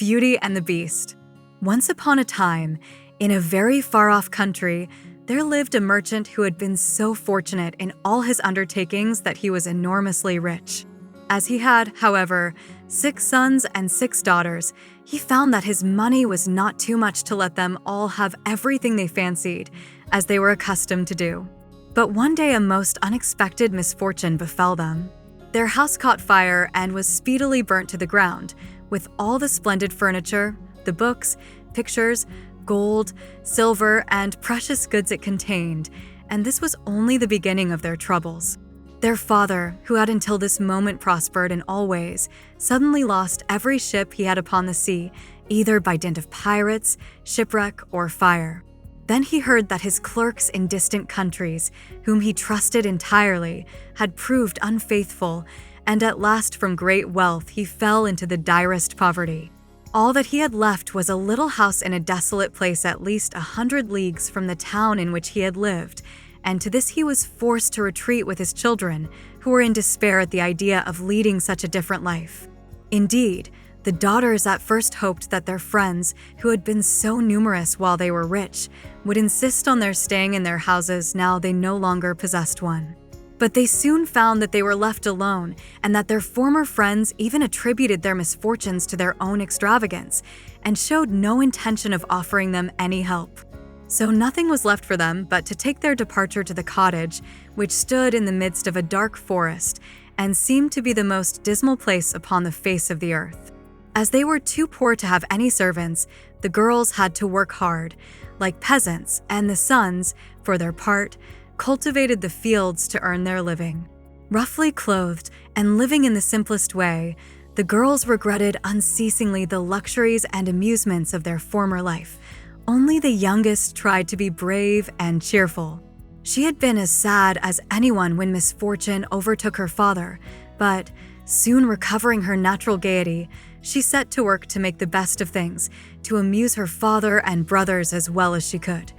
Beauty and the Beast. Once upon a time, in a very far-off country, there lived a merchant who had been so fortunate in all his undertakings that he was enormously rich. As he had, however, 6 sons and 6 daughters, he found that his money was not too much to let them all have everything they fancied, as they were accustomed to do. But one day a most unexpected misfortune befell them. Their house caught fire and was speedily burnt to the ground, with all the splendid furniture, the books, pictures, gold, silver, and precious goods it contained, and this was only the beginning of their troubles. Their father, who had until this moment prospered in all ways, suddenly lost every ship he had upon the sea, either by dint of pirates, shipwreck, or fire. Then he heard that his clerks in distant countries, whom he trusted entirely, had proved unfaithful, and at last from great wealth he fell into the direst poverty. All that he had left was a little house in a desolate place at least 100 leagues from the town in which he had lived, and to this he was forced to retreat with his children, who were in despair at the idea of leading such a different life. Indeed, the daughters at first hoped that their friends, who had been so numerous while they were rich, would insist on their staying in their houses now they no longer possessed one. But they soon found that they were left alone, and that their former friends even attributed their misfortunes to their own extravagance, and showed no intention of offering them any help. So nothing was left for them but to take their departure to the cottage, which stood in the midst of a dark forest, and seemed to be the most dismal place upon the face of the earth. As they were too poor to have any servants, the girls had to work hard, like peasants, and the sons, for their part, cultivated the fields to earn their living. Roughly clothed and living in the simplest way, the girls regretted unceasingly the luxuries and amusements of their former life. Only the youngest tried to be brave and cheerful. She had been as sad as anyone when misfortune overtook her father, but, soon recovering her natural gaiety, she set to work to make the best of things, to amuse her father and brothers as well as she could,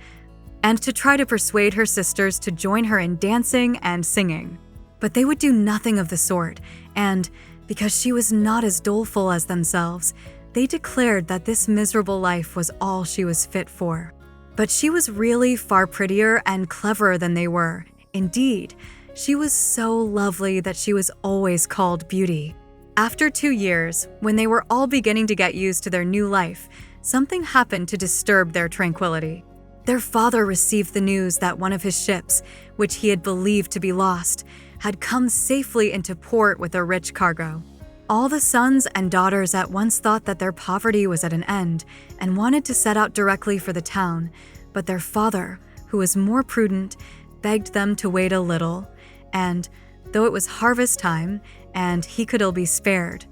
and to try to persuade her sisters to join her in dancing and singing. But they would do nothing of the sort, and, because she was not as doleful as themselves, they declared that this miserable life was all she was fit for. But she was really far prettier and cleverer than they were. Indeed, she was so lovely that she was always called Beauty. After 2 years, when they were all beginning to get used to their new life, something happened to disturb their tranquility. Their father received the news that one of his ships, which he had believed to be lost, had come safely into port with a rich cargo. All the sons and daughters at once thought that their poverty was at an end and wanted to set out directly for the town, but their father, who was more prudent, begged them to wait a little, and, though it was harvest time and he could ill be spared,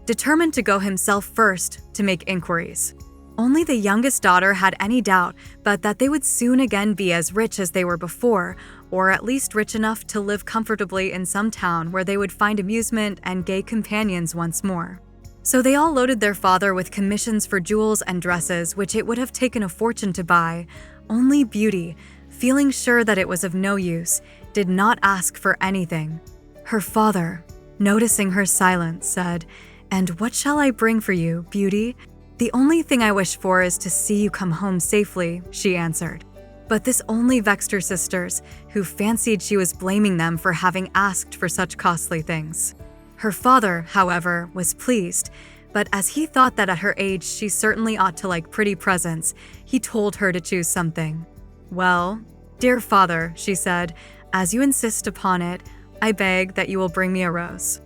determined to go himself first to make inquiries. Only the youngest daughter had any doubt but that they would soon again be as rich as they were before, or at least rich enough to live comfortably in some town where they would find amusement and gay companions once more. So they all loaded their father with commissions for jewels and dresses which it would have taken a fortune to buy. Only Beauty, feeling sure that it was of no use, did not ask for anything. Her father, noticing her silence, said, "And what shall I bring for you, Beauty?" "The only thing I wish for is to see you come home safely," she answered. But this only vexed her sisters, who fancied she was blaming them for having asked for such costly things. Her father, however, was pleased, but as he thought that at her age she certainly ought to like pretty presents, he told her to choose something. "Well, dear father," she said, "as you insist upon it, I beg that you will bring me a rose.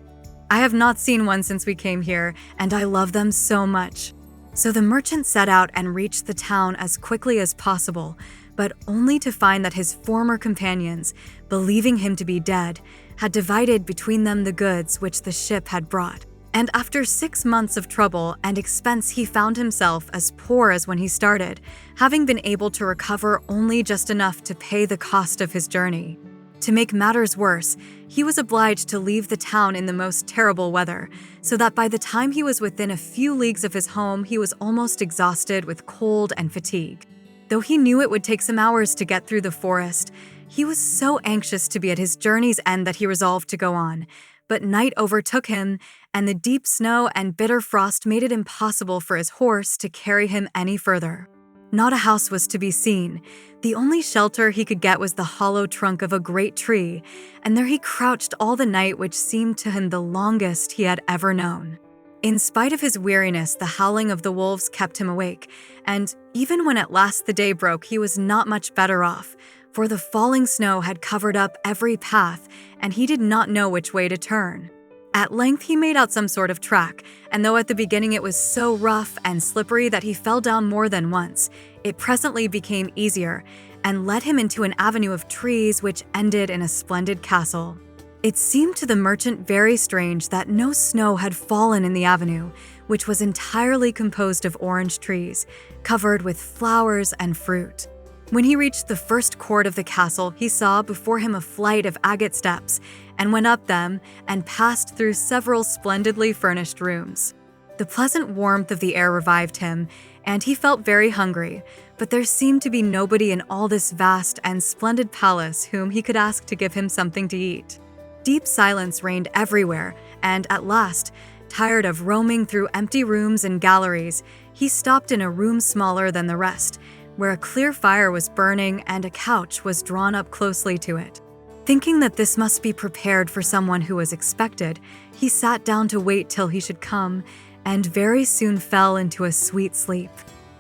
I have not seen one since we came here, and I love them so much." So the merchant set out and reached the town as quickly as possible, but only to find that his former companions, believing him to be dead, had divided between them the goods which the ship had brought. And after 6 months of trouble and expense he found himself as poor as when he started, having been able to recover only just enough to pay the cost of his journey. To make matters worse, he was obliged to leave the town in the most terrible weather, so that by the time he was within a few leagues of his home, he was almost exhausted with cold and fatigue. Though he knew it would take some hours to get through the forest, he was so anxious to be at his journey's end that he resolved to go on. But night overtook him, and the deep snow and bitter frost made it impossible for his horse to carry him any further. Not a house was to be seen. The only shelter he could get was the hollow trunk of a great tree, and there he crouched all the night, which seemed to him the longest he had ever known. In spite of his weariness, the howling of the wolves kept him awake, and even when at last the day broke, he was not much better off, for the falling snow had covered up every path, and he did not know which way to turn. At length he made out some sort of track, and though at the beginning it was so rough and slippery that he fell down more than once, it presently became easier and led him into an avenue of trees which ended in a splendid castle. It seemed to the merchant very strange that no snow had fallen in the avenue, which was entirely composed of orange trees, covered with flowers and fruit. When he reached the first court of the castle, he saw before him a flight of agate steps, and went up them and passed through several splendidly furnished rooms. The pleasant warmth of the air revived him, and he felt very hungry, but there seemed to be nobody in all this vast and splendid palace whom he could ask to give him something to eat. Deep silence reigned everywhere, and at last, tired of roaming through empty rooms and galleries, he stopped in a room smaller than the rest, where a clear fire was burning and a couch was drawn up closely to it. Thinking that this must be prepared for someone who was expected, he sat down to wait till he should come, and very soon fell into a sweet sleep.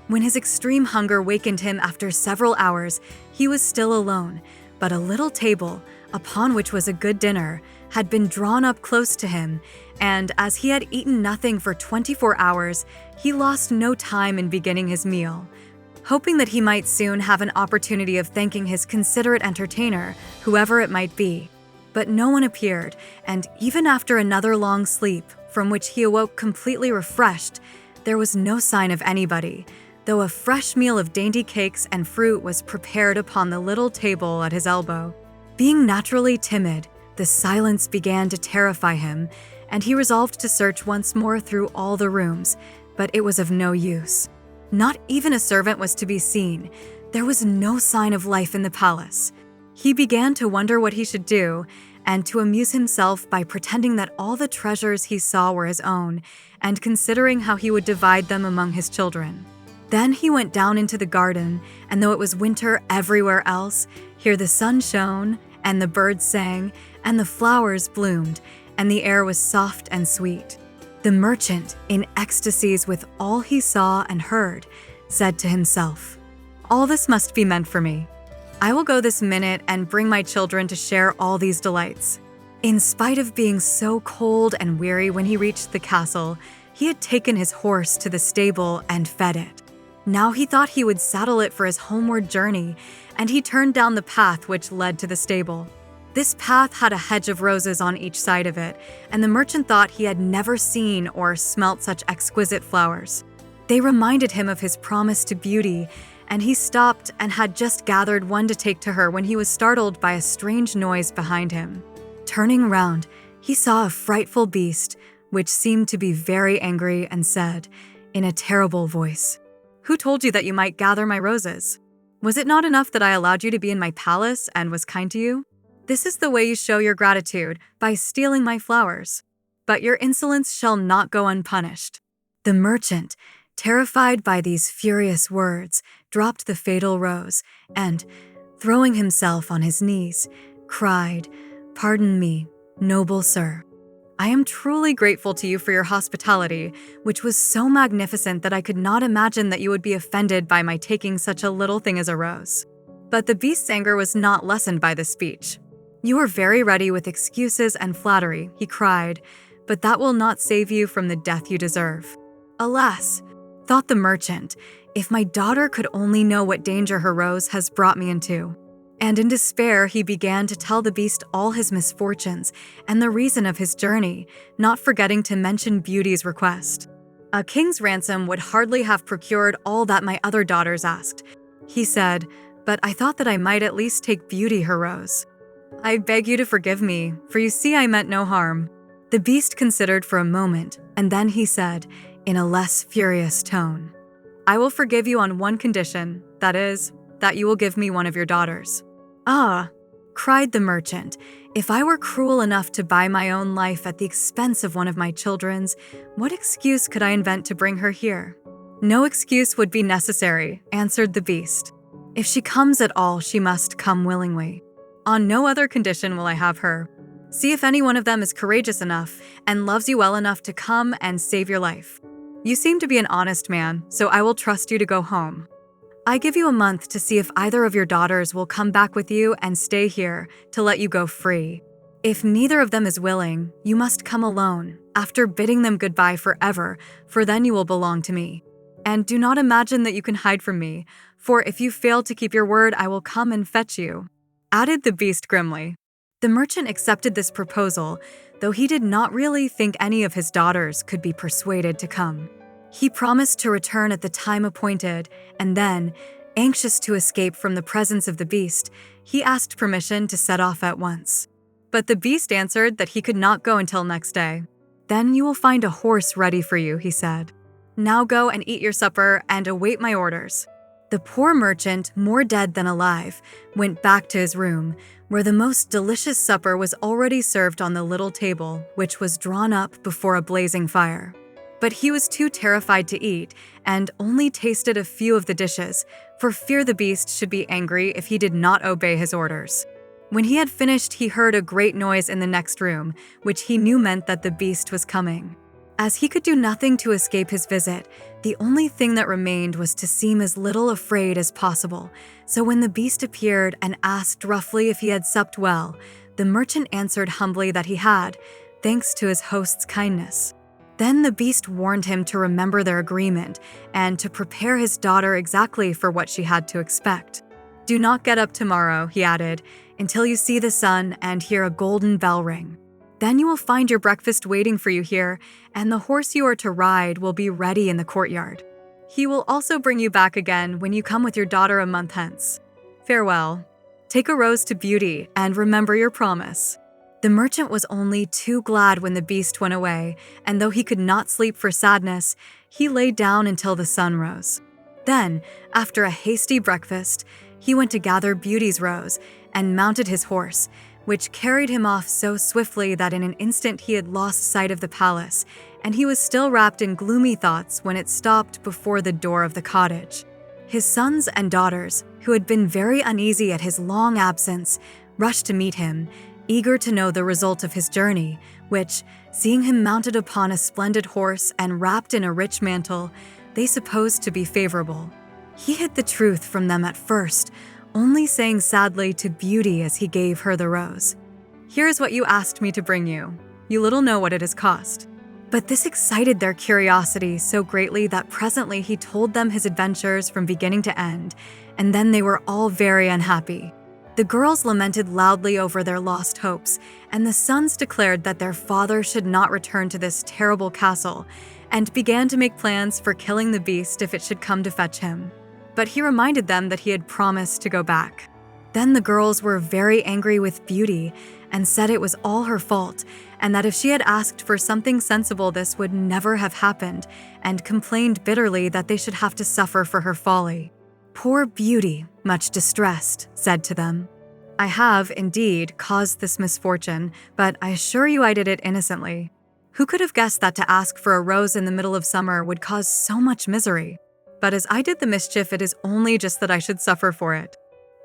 When his extreme hunger wakened him after several hours, he was still alone, but a little table, upon which was a good dinner, had been drawn up close to him, and as he had eaten nothing for 24 hours, he lost no time in beginning his meal, hoping that he might soon have an opportunity of thanking his considerate entertainer, whoever it might be. But no one appeared, and even after another long sleep, from which he awoke completely refreshed, there was no sign of anybody, though a fresh meal of dainty cakes and fruit was prepared upon the little table at his elbow. Being naturally timid, the silence began to terrify him, and he resolved to search once more through all the rooms, but it was of no use. Not even a servant was to be seen. There was no sign of life in the palace. He began to wonder what he should do, and to amuse himself by pretending that all the treasures he saw were his own, and considering how he would divide them among his children. Then he went down into the garden, and though it was winter everywhere else, here the sun shone, and the birds sang, and the flowers bloomed, and the air was soft and sweet. The merchant, in ecstasies with all he saw and heard, said to himself, "All this must be meant for me. I will go this minute and bring my children to share all these delights." In spite of being so cold and weary when he reached the castle, he had taken his horse to the stable and fed it. Now he thought he would saddle it for his homeward journey, and he turned down the path which led to the stable. This path had a hedge of roses on each side of it, and the merchant thought he had never seen or smelt such exquisite flowers. They reminded him of his promise to Beauty, and he stopped and had just gathered one to take to her when he was startled by a strange noise behind him. Turning round, he saw a frightful beast, which seemed to be very angry, and said, in a terrible voice, "Who told you that you might gather my roses? Was it not enough that I allowed you to be in my palace and was kind to you? This is the way you show your gratitude, by stealing my flowers. But your insolence shall not go unpunished." The merchant, terrified by these furious words, dropped the fatal rose, and, throwing himself on his knees, cried, "Pardon me, noble sir. I am truly grateful to you for your hospitality, which was so magnificent that I could not imagine that you would be offended by my taking such a little thing as a rose." But the beast's anger was not lessened by this speech. "You are very ready with excuses and flattery," he cried, "but that will not save you from the death you deserve." "Alas," thought the merchant, "if my daughter could only know what danger her rose has brought me into." And in despair he began to tell the beast all his misfortunes and the reason of his journey, not forgetting to mention Beauty's request. "A king's ransom would hardly have procured all that my other daughters asked," he said, "but I thought that I might at least take Beauty her rose. I beg you to forgive me, for you see I meant no harm." The beast considered for a moment, and then he said, in a less furious tone, "I will forgive you on one condition, that is, that you will give me one of your daughters." "Ah," Cried the merchant, "If I were cruel enough to buy my own life at the expense of one of my children's, what excuse could I invent to bring her here?" "No excuse would be necessary," answered the beast. "If she comes at all, she must come willingly. On no other condition will I have her. See if any one of them is courageous enough and loves you well enough to come and save your life. You seem to be an honest man, so I will trust you to go home. I give you a month to see if either of your daughters will come back with you and stay here to let you go free. If neither of them is willing, you must come alone, after bidding them goodbye forever, for then you will belong to me. And do not imagine that you can hide from me, for if you fail to keep your word, I will come and fetch you," added the beast grimly. The merchant accepted this proposal, though he did not really think any of his daughters could be persuaded to come. He promised to return at the time appointed, and then, anxious to escape from the presence of the beast, he asked permission to set off at once. But the beast answered that he could not go until next day. "Then you will find a horse ready for you," he said. "Now go and eat your supper and await my orders." The poor merchant, more dead than alive, went back to his room, where the most delicious supper was already served on the little table, which was drawn up before a blazing fire. But he was too terrified to eat, and only tasted a few of the dishes, for fear the beast should be angry if he did not obey his orders. When he had finished, he heard a great noise in the next room, which he knew meant that the beast was coming. As he could do nothing to escape his visit, the only thing that remained was to seem as little afraid as possible. So when the beast appeared and asked roughly if he had supped well, the merchant answered humbly that he had, thanks to his host's kindness. Then the beast warned him to remember their agreement and to prepare his daughter exactly for what she had to expect. "Do not get up tomorrow," he added, "until you see the sun and hear a golden bell ring. Then you will find your breakfast waiting for you here, and the horse you are to ride will be ready in the courtyard. He will also bring you back again when you come with your daughter a month hence. Farewell. Take a rose to Beauty and remember your promise." The merchant was only too glad when the beast went away, and though he could not sleep for sadness, he lay down until the sun rose. Then, after a hasty breakfast, he went to gather Beauty's rose and mounted his horse, which carried him off so swiftly that in an instant he had lost sight of the palace, and he was still wrapped in gloomy thoughts when it stopped before the door of the cottage. His sons and daughters, who had been very uneasy at his long absence, rushed to meet him, eager to know the result of his journey, which, seeing him mounted upon a splendid horse and wrapped in a rich mantle, they supposed to be favorable. He hid the truth from them at first, only saying sadly to Beauty as he gave her the rose, "Here is what you asked me to bring you. You little know what it has cost." But this excited their curiosity so greatly that presently he told them his adventures from beginning to end, and then they were all very unhappy. The girls lamented loudly over their lost hopes, and the sons declared that their father should not return to this terrible castle, and began to make plans for killing the beast if it should come to fetch him. But he reminded them that he had promised to go back. Then the girls were very angry with Beauty and said it was all her fault, and that if she had asked for something sensible this would never have happened, and complained bitterly that they should have to suffer for her folly. Poor Beauty, much distressed, said to them, "I have, indeed, caused this misfortune, but I assure you I did it innocently. Who could have guessed that to ask for a rose in the middle of summer would cause so much misery? But as I did the mischief, it is only just that I should suffer for it.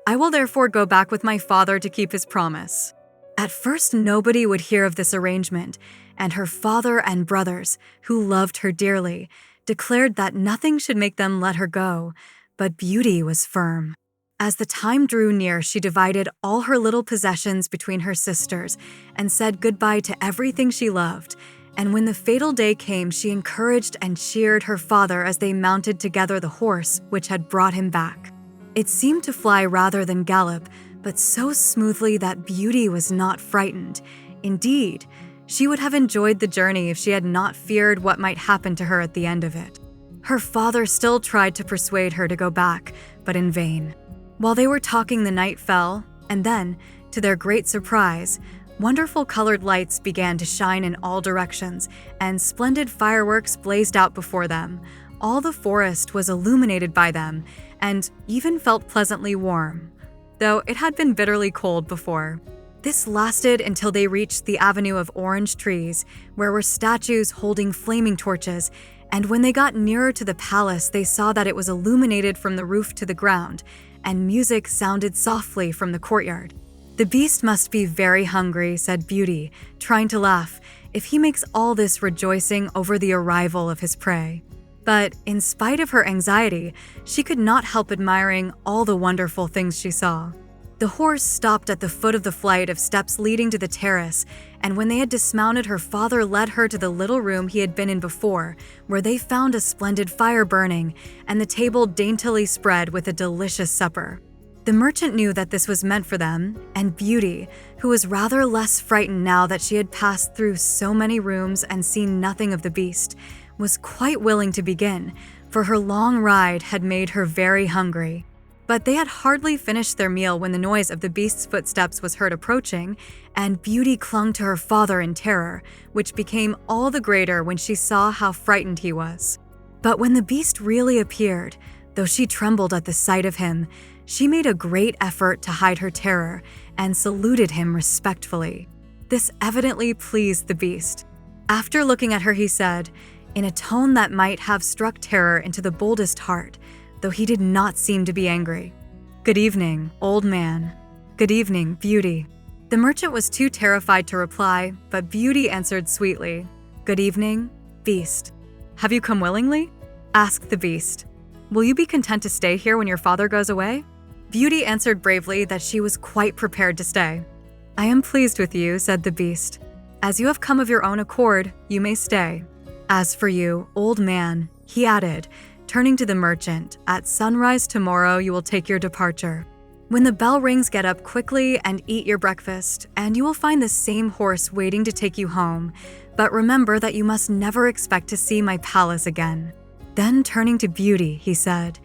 I will therefore go back with my father to keep his promise." At first nobody would hear of this arrangement, and her father and brothers, who loved her dearly, declared that nothing should make them let her go, but Beauty was firm. As the time drew near, she divided all her little possessions between her sisters and said goodbye to everything she loved, and when the fatal day came, she encouraged and cheered her father as they mounted together the horse which had brought him back. It seemed to fly rather than gallop, but so smoothly that Beauty was not frightened. Indeed, she would have enjoyed the journey if she had not feared what might happen to her at the end of it. Her father still tried to persuade her to go back, but in vain. While they were talking, the night fell, and then, to their great surprise, wonderful colored lights began to shine in all directions, and splendid fireworks blazed out before them. All the forest was illuminated by them, and even felt pleasantly warm. though it had been bitterly cold before. This lasted until they reached the avenue of orange trees, where were statues holding flaming torches, and when they got nearer to the palace, they saw that it was illuminated from the roof to the ground, and music sounded softly from the courtyard. "The beast must be very hungry," said Beauty, trying to laugh, "if he makes all this rejoicing over the arrival of his prey." But in spite of her anxiety, she could not help admiring all the wonderful things she saw. The horse stopped at the foot of the flight of steps leading to the terrace, and when they had dismounted, her father led her to the little room he had been in before, where they found a splendid fire burning and the table daintily spread with a delicious supper. The merchant knew that this was meant for them, and Beauty, who was rather less frightened now that she had passed through so many rooms and seen nothing of the beast, was quite willing to begin, for her long ride had made her very hungry. But they had hardly finished their meal when the noise of the beast's footsteps was heard approaching, and Beauty clung to her father in terror, which became all the greater when she saw how frightened he was. But when the beast really appeared, though she trembled at the sight of him, she made a great effort to hide her terror and saluted him respectfully. This evidently pleased the beast. After looking at her, he said, in a tone that might have struck terror into the boldest heart, though he did not seem to be angry, "Good evening, old man." "Good evening, Beauty." The merchant was too terrified to reply, but Beauty answered sweetly, "Good evening, beast." "Have you come willingly?" asked the beast. "Will you be content to stay here when your father goes away?" Beauty answered bravely that she was quite prepared to stay. "I am pleased with you," said the beast. "As you have come of your own accord, you may stay. As for you, old man," he added, turning to the merchant, "at sunrise tomorrow you will take your departure. When the bell rings, get up quickly and eat your breakfast, and you will find the same horse waiting to take you home. But remember that you must never expect to see my palace again." Then turning to Beauty, he said,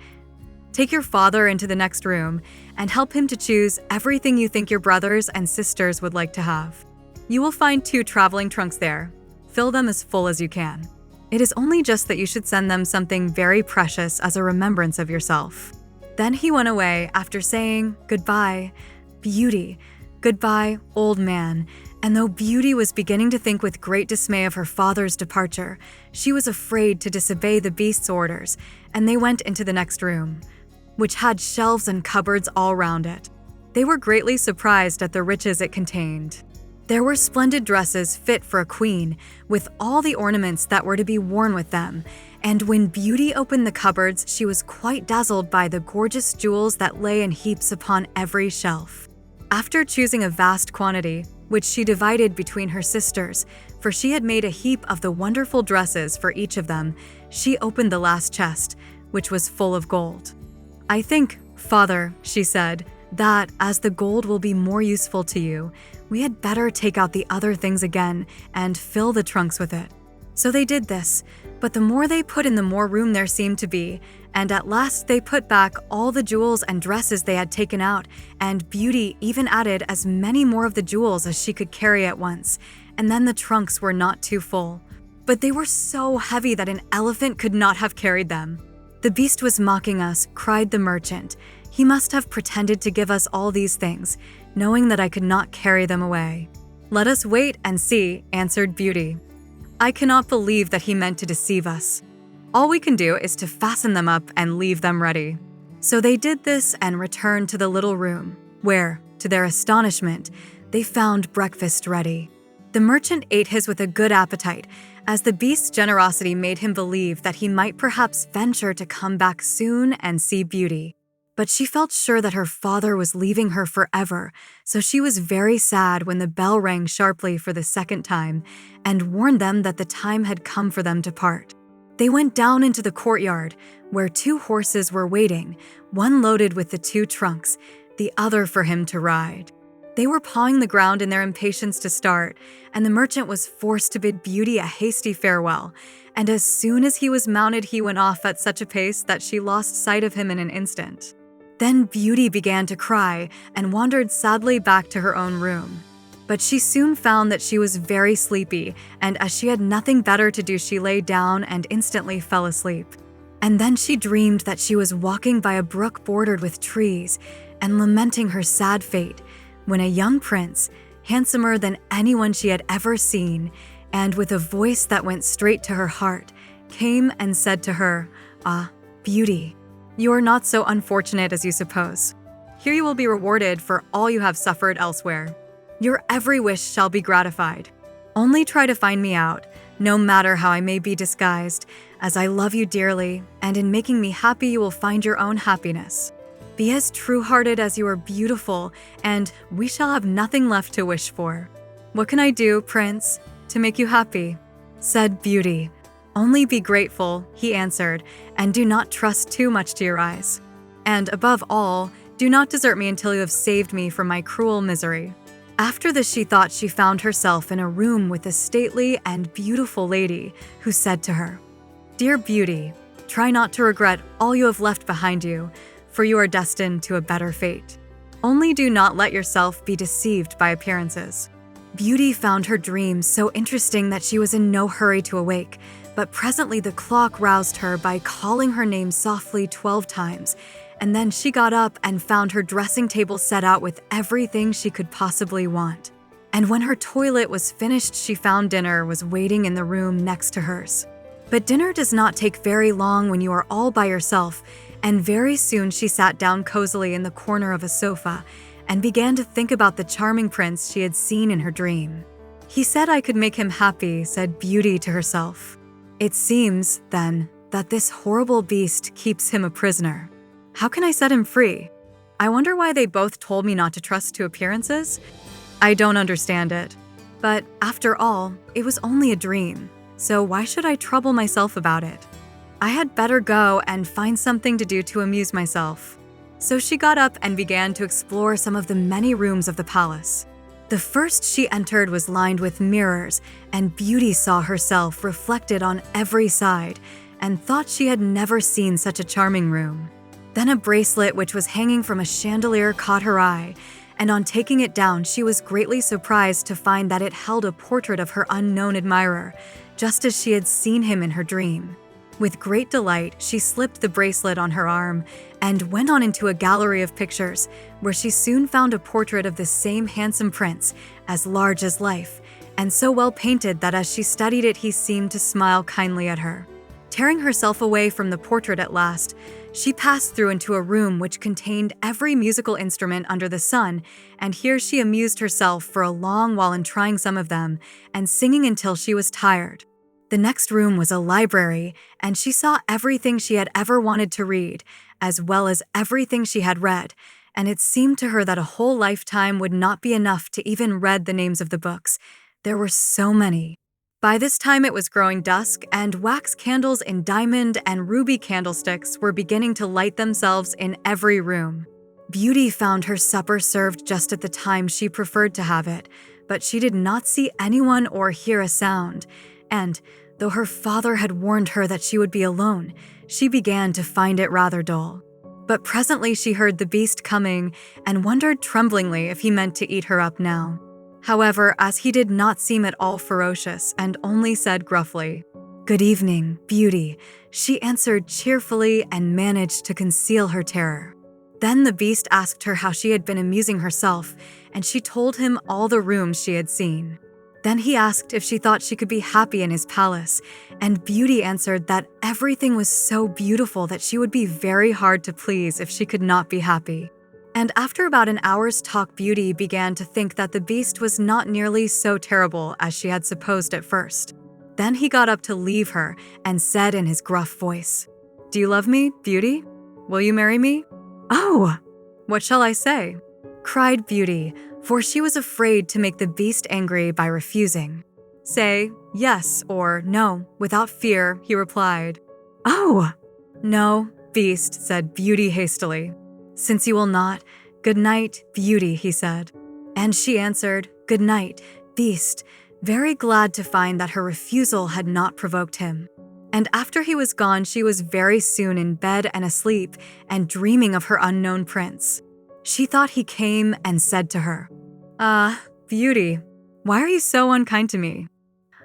"Take your father into the next room and help him to choose everything you think your brothers and sisters would like to have. You will find 2 traveling trunks there. Fill them as full as you can. It is only just that you should send them something very precious as a remembrance of yourself." Then he went away after saying, "Goodbye, Beauty. Goodbye, old man." And though Beauty was beginning to think with great dismay of her father's departure, she was afraid to disobey the beast's orders, and they went into the next room, which had shelves and cupboards all round it. They were greatly surprised at the riches it contained. There were splendid dresses fit for a queen, with all the ornaments that were to be worn with them, and when Beauty opened the cupboards, she was quite dazzled by the gorgeous jewels that lay in heaps upon every shelf. After choosing a vast quantity, which she divided between her sisters, for she had made a heap of the wonderful dresses for each of them, she opened the last chest, which was full of gold. "I think, father," she said, "that, as the gold will be more useful to you, we had better take out the other things again and fill the trunks with it." So they did this, but the more they put in, the more room there seemed to be, and at last they put back all the jewels and dresses they had taken out, and Beauty even added as many more of the jewels as she could carry at once, and then the trunks were not too full. But they were so heavy that an elephant could not have carried them. "The beast was mocking us," cried the merchant. "He must have pretended to give us all these things, knowing that I could not carry them away." "Let us wait and see," answered Beauty. "I cannot believe that he meant to deceive us. All we can do is to fasten them up and leave them ready." So they did this and returned to the little room, where, to their astonishment, they found breakfast ready. The merchant ate his with a good appetite, as the beast's generosity made him believe that he might perhaps venture to come back soon and see Beauty. But she felt sure that her father was leaving her forever, so she was very sad when the bell rang sharply for the second time and warned them that the time had come for them to part. They went down into the courtyard, where 2 horses were waiting, one loaded with the 2 trunks, the other for him to ride. They were pawing the ground in their impatience to start, and the merchant was forced to bid Beauty a hasty farewell, and as soon as he was mounted, he went off at such a pace that she lost sight of him in an instant. Then Beauty began to cry and wandered sadly back to her own room. But she soon found that she was very sleepy, and as she had nothing better to do, she lay down and instantly fell asleep. And then she dreamed that she was walking by a brook bordered with trees and lamenting her sad fate when a young prince, handsomer than anyone she had ever seen, and with a voice that went straight to her heart, came and said to her, "Ah, beauty, you are not so unfortunate as you suppose. Here you will be rewarded for all you have suffered elsewhere. Your every wish shall be gratified. Only try to find me out, no matter how I may be disguised, as I love you dearly, and in making me happy you will find your own happiness. Be as true-hearted as you are beautiful, and we shall have nothing left to wish for. What can I do, Prince, to make you happy?" said Beauty. "Only be grateful," he answered, "and do not trust too much to your eyes. And above all, do not desert me until you have saved me from my cruel misery." After this, she thought she found herself in a room with a stately and beautiful lady who said to her, "Dear Beauty, try not to regret all you have left behind you, for you are destined to a better fate. Only do not let yourself be deceived by appearances." Beauty found her dream so interesting that she was in no hurry to awake, but presently the clock roused her by calling her name softly 12 times, and then she got up and found her dressing table set out with everything she could possibly want. And when her toilet was finished, she found dinner was waiting in the room next to hers. But dinner does not take very long when you are all by yourself, and very soon she sat down cozily in the corner of a sofa and began to think about the charming prince she had seen in her dream. "He said I could make him happy," said Beauty to herself. "It seems, then, that this horrible beast keeps him a prisoner. How can I set him free? I wonder why they both told me not to trust to appearances? I don't understand it. But after all, it was only a dream, so why should I trouble myself about it? I had better go and find something to do to amuse myself." So she got up and began to explore some of the many rooms of the palace. The first she entered was lined with mirrors, and Beauty saw herself reflected on every side and thought she had never seen such a charming room. Then a bracelet which was hanging from a chandelier caught her eye, and on taking it down she was greatly surprised to find that it held a portrait of her unknown admirer, just as she had seen him in her dream. With great delight, she slipped the bracelet on her arm and went on into a gallery of pictures, where she soon found a portrait of the same handsome prince, as large as life, and so well painted that as she studied it he seemed to smile kindly at her. Tearing herself away from the portrait at last, she passed through into a room which contained every musical instrument under the sun, and here she amused herself for a long while in trying some of them and singing until she was tired. The next room was a library, and she saw everything she had ever wanted to read, as well as everything she had read, and it seemed to her that a whole lifetime would not be enough to even read the names of the books. There were so many. By this time it was growing dusk, and wax candles in diamond and ruby candlesticks were beginning to light themselves in every room. Beauty found her supper served just at the time she preferred to have it, but she did not see anyone or hear a sound, and though her father had warned her that she would be alone, she began to find it rather dull. But presently she heard the beast coming and wondered tremblingly if he meant to eat her up now. However, as he did not seem at all ferocious and only said gruffly, "Good evening, Beauty," she answered cheerfully and managed to conceal her terror. Then the beast asked her how she had been amusing herself, and she told him all the rooms she had seen. Then he asked if she thought she could be happy in his palace, and Beauty answered that everything was so beautiful that she would be very hard to please if she could not be happy. And after about an hour's talk, Beauty began to think that the beast was not nearly so terrible as she had supposed at first. Then he got up to leave her and said in his gruff voice, "Do you love me, Beauty? Will you marry me?" "Oh, what shall I say?" cried Beauty, for she was afraid to make the beast angry by refusing. "Say yes or no, without fear," he replied. "Oh!" "No, beast," said Beauty hastily. "Since you will not, good night, Beauty," he said. And she answered, "Good night, beast," very glad to find that her refusal had not provoked him. And after he was gone, she was very soon in bed and asleep and dreaming of her unknown prince. She thought he came and said to her, "Ah, Beauty, why are you so unkind to me?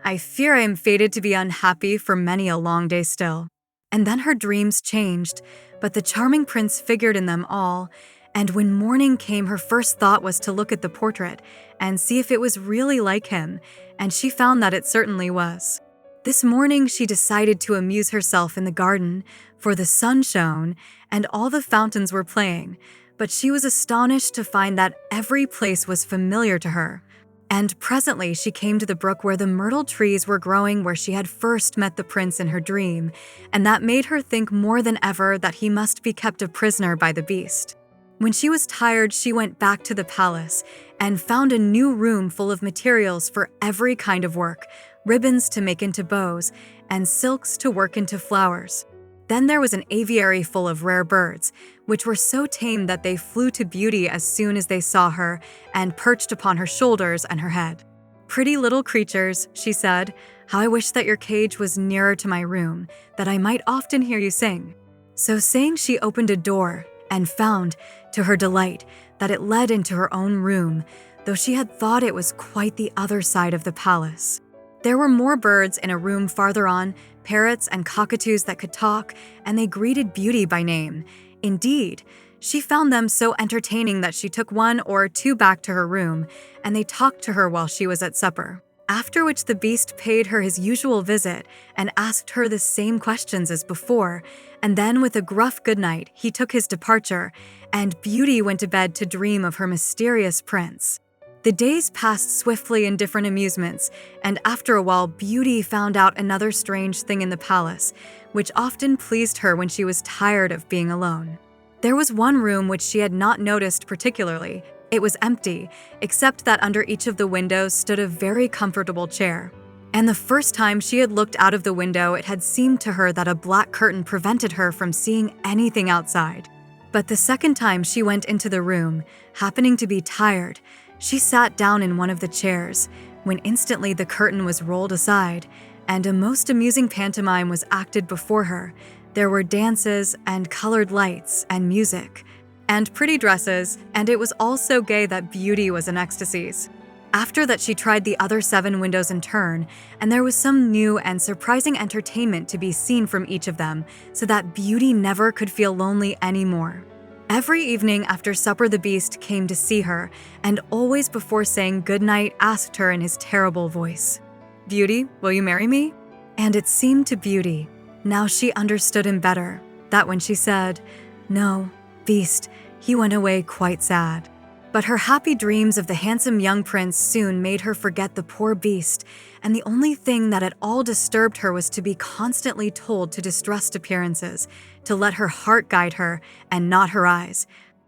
I fear I am fated to be unhappy for many a long day still." And then her dreams changed, but the charming prince figured in them all, and when morning came, her first thought was to look at the portrait and see if it was really like him, and she found that it certainly was. This morning, she decided to amuse herself in the garden, for the sun shone and all the fountains were playing, but she was astonished to find that every place was familiar to her. And presently she came to the brook where the myrtle trees were growing, where she had first met the prince in her dream, and that made her think more than ever that he must be kept a prisoner by the beast. When she was tired, she went back to the palace and found a new room full of materials for every kind of work, ribbons to make into bows, and silks to work into flowers. Then there was an aviary full of rare birds, which were so tame that they flew to Beauty as soon as they saw her and perched upon her shoulders and her head. "Pretty little creatures," she said, "how I wish that your cage was nearer to my room, that I might often hear you sing." So saying, she opened a door and found, to her delight, that it led into her own room, though she had thought it was quite the other side of the palace. There were more birds in a room farther on, parrots and cockatoos that could talk, and they greeted Beauty by name. Indeed, she found them so entertaining that she took one or two back to her room, and they talked to her while she was at supper. After which the beast paid her his usual visit and asked her the same questions as before, and then with a gruff goodnight he took his departure, and Beauty went to bed to dream of her mysterious prince. The days passed swiftly in different amusements, and after a while Beauty found out another strange thing in the palace, which often pleased her when she was tired of being alone. There was one room which she had not noticed particularly. It was empty, except that under each of the windows stood a very comfortable chair. And the first time she had looked out of the window, it had seemed to her that a black curtain prevented her from seeing anything outside. But the second time she went into the room, happening to be tired, she sat down in one of the chairs, when instantly the curtain was rolled aside, and a most amusing pantomime was acted before her. There were dances and colored lights and music and pretty dresses, and it was all so gay that Beauty was in ecstasies. After that, she tried the other 7 windows in turn, and there was some new and surprising entertainment to be seen from each of them, so that Beauty never could feel lonely anymore. Every evening after supper the beast came to see her, and always before saying goodnight asked her in his terrible voice, "Beauty, will you marry me?" And it seemed to Beauty, now she understood him better, that when she said, "No, beast," he went away quite sad. But her happy dreams of the handsome young prince soon made her forget the poor beast, and the only thing that at all disturbed her was to be constantly told to distrust appearances, to let her heart guide her and not her eyes,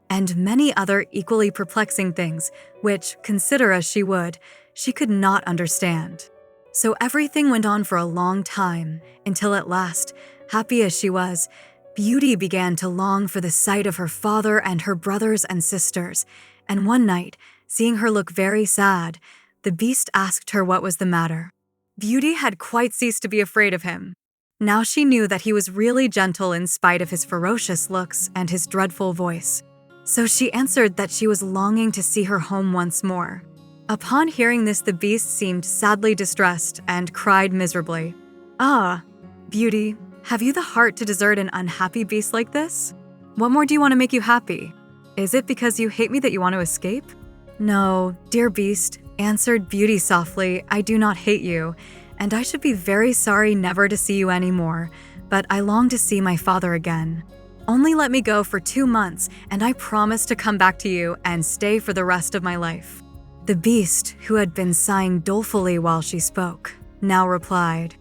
and many other equally perplexing things, which, consider as she would, she could not understand. So everything went on for a long time, until at last, happy as she was, Beauty began to long for the sight of her father and her brothers and sisters, and one night, seeing her look very sad, the beast asked her what was the matter. Beauty had quite ceased to be afraid of him. Now she knew that he was really gentle in spite of his ferocious looks and his dreadful voice. So she answered that she was longing to see her home once more. Upon hearing this, the beast seemed sadly distressed and cried miserably, "Ah, Beauty, have you the heart to desert an unhappy beast like this? What more do you want to make you happy? Is it because you hate me that you want to escape?" "No, dear beast," answered Beauty softly, "I do not hate you, and I should be very sorry never to see you anymore, but I long to see my father again. Only let me go for 2 months, and I promise to come back to you and stay for the rest of my life." The beast, who had been sighing dolefully while she spoke, now replied,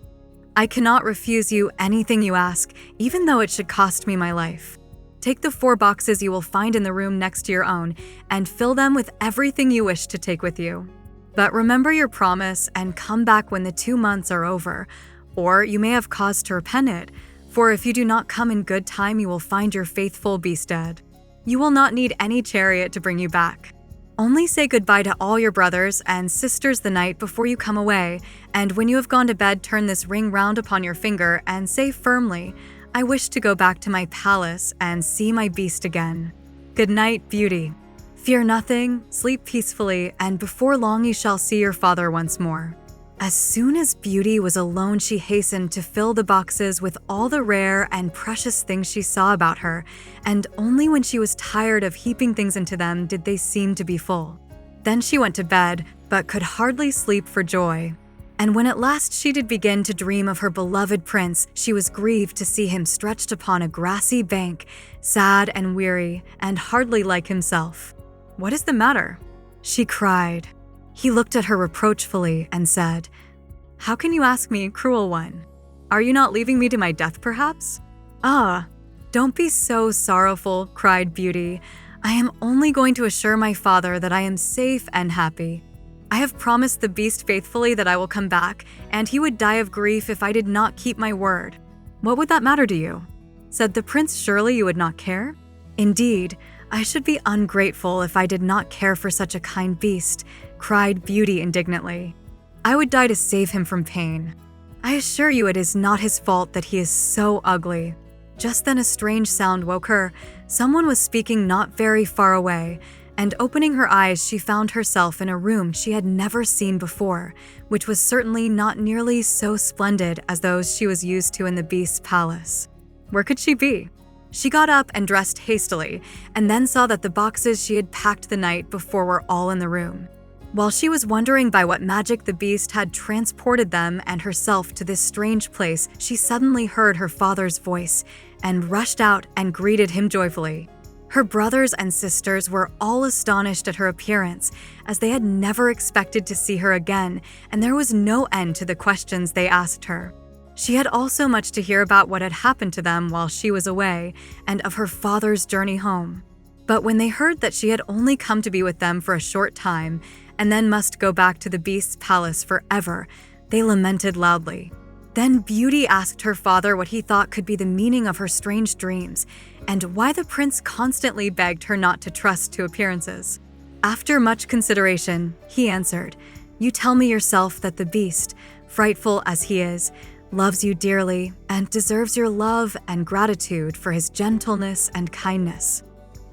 "I cannot refuse you anything you ask, even though it should cost me my life. Take the 4 boxes you will find in the room next to your own, and fill them with everything you wish to take with you. But remember your promise and come back when the 2 months are over, or you may have cause to repent it, for if you do not come in good time, you will find your faithful beast dead. You will not need any chariot to bring you back. Only say goodbye to all your brothers and sisters the night before you come away, and when you have gone to bed, turn this ring round upon your finger and say firmly, 'I wish to go back to my palace and see my beast again. Good night, Beauty. Fear nothing, sleep peacefully, and before long you shall see your father once more.'" As soon as Beauty was alone, she hastened to fill the boxes with all the rare and precious things she saw about her, and only when she was tired of heaping things into them did they seem to be full. Then she went to bed, but could hardly sleep for joy. And when at last she did begin to dream of her beloved prince, she was grieved to see him stretched upon a grassy bank, sad and weary, and hardly like himself. "What is the matter?" she cried. He looked at her reproachfully and said, "How can you ask me, cruel one? Are you not leaving me to my death, perhaps?" "Ah, don't be so sorrowful," cried Beauty. "I am only going to assure my father that I am safe and happy. I have promised the beast faithfully that I will come back, and he would die of grief if I did not keep my word." "What would that matter to you?" said the prince. "Surely you would not care?" "Indeed, I should be ungrateful if I did not care for such a kind beast," cried Beauty indignantly. "I would die to save him from pain. I assure you it is not his fault that he is so ugly." Just then a strange sound woke her. Someone was speaking not very far away, and opening her eyes she found herself in a room she had never seen before, which was certainly not nearly so splendid as those she was used to in the beast's palace. Where could she be? She got up and dressed hastily, and then saw that the boxes she had packed the night before were all in the room. While she was wondering by what magic the beast had transported them and herself to this strange place, she suddenly heard her father's voice and rushed out and greeted him joyfully. Her brothers and sisters were all astonished at her appearance, as they had never expected to see her again, and there was no end to the questions they asked her. She had also much to hear about what had happened to them while she was away, and of her father's journey home. But when they heard that she had only come to be with them for a short time, and then must go back to the beast's palace forever, they lamented loudly. Then Beauty asked her father what he thought could be the meaning of her strange dreams, and why the prince constantly begged her not to trust to appearances. After much consideration, he answered, "You tell me yourself that the beast, frightful as he is, loves you dearly and deserves your love and gratitude for his gentleness and kindness.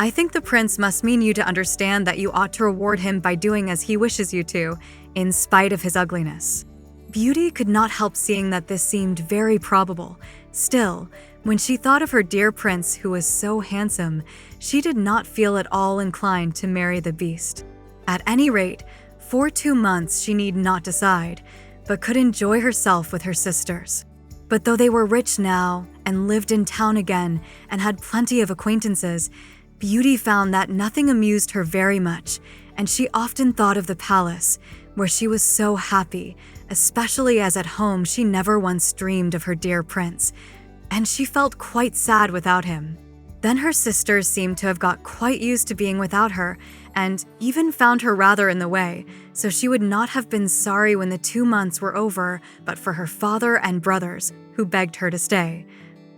I think the prince must mean you to understand that you ought to reward him by doing as he wishes you to, in spite of his ugliness." Beauty could not help seeing that this seemed very probable. Still, when she thought of her dear prince who was so handsome, she did not feel at all inclined to marry the beast. At any rate, for 2 months she need not decide, but could enjoy herself with her sisters. But though they were rich now and lived in town again and had plenty of acquaintances, Beauty found that nothing amused her very much, and she often thought of the palace, where she was so happy, especially as at home she never once dreamed of her dear prince, and she felt quite sad without him. Then her sisters seemed to have got quite used to being without her, and even found her rather in the way, so she would not have been sorry when the 2 months were over but for her father and brothers, who begged her to stay,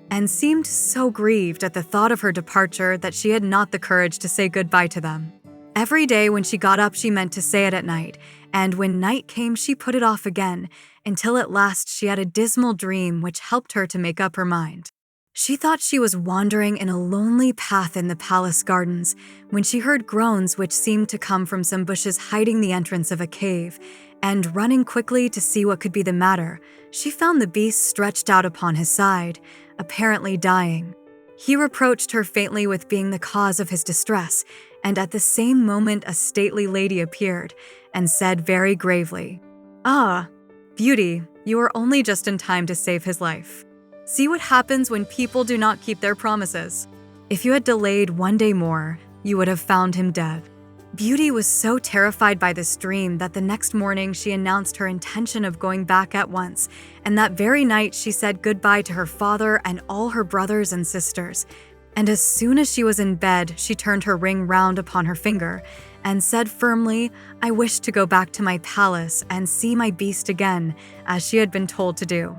and seemed so grieved at the thought of her departure that she had not the courage to say goodbye to them. Every day when she got up she meant to say it at night, and when night came she put it off again, until at last she had a dismal dream which helped her to make up her mind. She thought she was wandering in a lonely path in the palace gardens, when she heard groans which seemed to come from some bushes hiding the entrance of a cave, and running quickly to see what could be the matter, she found the beast stretched out upon his side, apparently dying. He reproached her faintly with being the cause of his distress, and at the same moment a stately lady appeared, and said very gravely, "Ah, Beauty, you are only just in time to save his life. See what happens when people do not keep their promises. If you had delayed 1 day more, you would have found him dead." Beauty was so terrified by this dream that the next morning she announced her intention of going back at once, and that very night she said goodbye to her father and all her brothers and sisters. And as soon as she was in bed, she turned her ring round upon her finger and said firmly, "I wish to go back to my palace and see my beast again," as she had been told to do.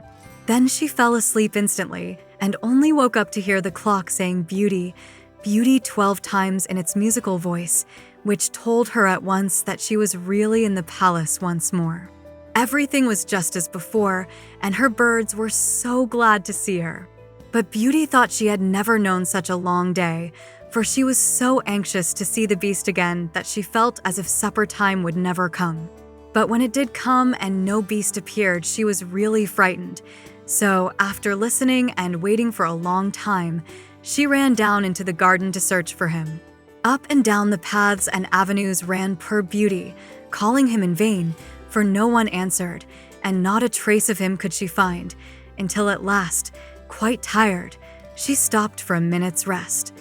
Then she fell asleep instantly and only woke up to hear the clock saying "Beauty, Beauty" 12 times in its musical voice, which told her at once that she was really in the palace once more. Everything was just as before, and her birds were so glad to see her. But Beauty thought she had never known such a long day, for she was so anxious to see the beast again that she felt as if supper time would never come. But when it did come and no beast appeared, she was really frightened. So, after listening and waiting for a long time, she ran down into the garden to search for him. Up and down the paths and avenues ran poor Beauty, calling him in vain, for no one answered, and not a trace of him could she find, until at last, quite tired, she stopped for a minute's rest,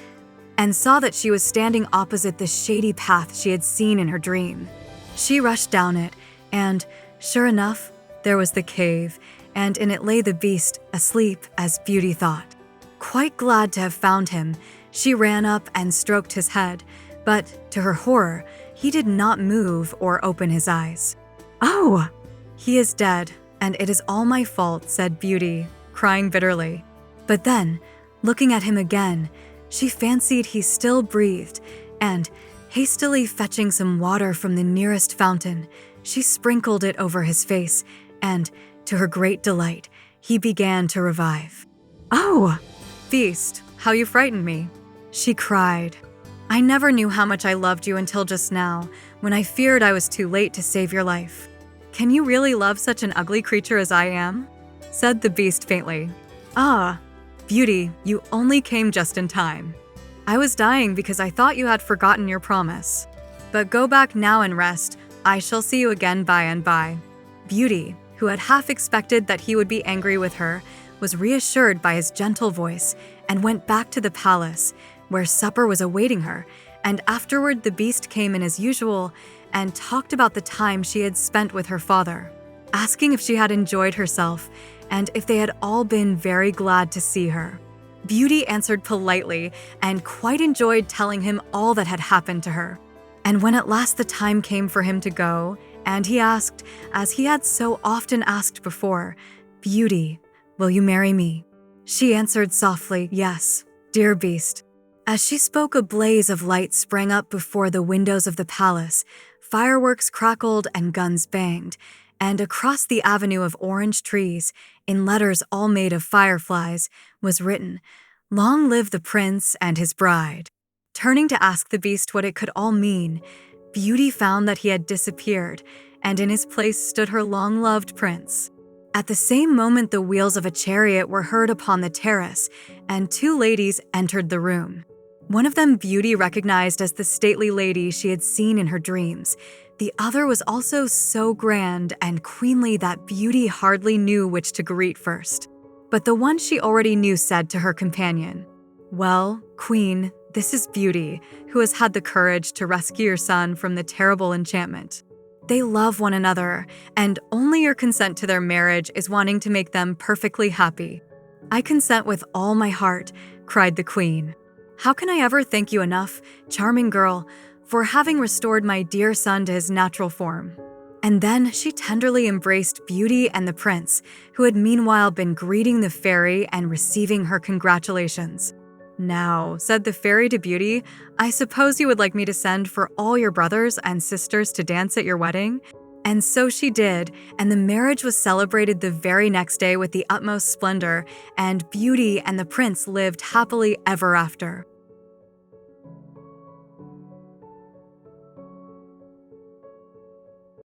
and saw that she was standing opposite the shady path she had seen in her dream. She rushed down it, and, sure enough, there was the cave, and in it lay the beast, asleep, as Beauty thought. Quite glad to have found him, she ran up and stroked his head, but, to her horror, he did not move or open his eyes. "Oh, he is dead, and it is all my fault," said Beauty, crying bitterly. But then, looking at him again, she fancied he still breathed, and, hastily fetching some water from the nearest fountain, she sprinkled it over his face, and, to her great delight, he began to revive. "Oh, beast, how you frightened me," she cried. "I never knew how much I loved you until just now, when I feared I was too late to save your life. Can you really love such an ugly creature as I am?" said the beast faintly. "Ah, Beauty, you only came just in time. I was dying because I thought you had forgotten your promise. But go back now and rest. I shall see you again by and by." Beauty, who had half expected that he would be angry with her, was reassured by his gentle voice and went back to the palace, where supper was awaiting her, and afterward the beast came in as usual and talked about the time she had spent with her father, asking if she had enjoyed herself and if they had all been very glad to see her. Beauty answered politely and quite enjoyed telling him all that had happened to her. And when at last the time came for him to go, and he asked, as he had so often asked before, "Beauty, will you marry me?" she answered softly, "Yes, dear beast." As she spoke, a blaze of light sprang up before the windows of the palace, fireworks crackled and guns banged, and across the avenue of orange trees, in letters all made of fireflies, was written, "Long live the prince and his bride." Turning to ask the beast what it could all mean, Beauty found that he had disappeared, and in his place stood her long-loved prince. At the same moment, the wheels of a chariot were heard upon the terrace, and two ladies entered the room. One of them Beauty recognized as the stately lady she had seen in her dreams. The other was also so grand and queenly that Beauty hardly knew which to greet first. But the one she already knew said to her companion, "Well, Queen, this is Beauty, who has had the courage to rescue your son from the terrible enchantment. They love one another, and only your consent to their marriage is wanting to make them perfectly happy." "I consent with all my heart," cried the queen. "How can I ever thank you enough, charming girl, for having restored my dear son to his natural form?" And then she tenderly embraced Beauty and the prince, who had meanwhile been greeting the fairy and receiving her congratulations. "Now," said the fairy to Beauty, "I suppose you would like me to send for all your brothers and sisters to dance at your wedding?" And so she did, and the marriage was celebrated the very next day with the utmost splendor, and Beauty and the prince lived happily ever after.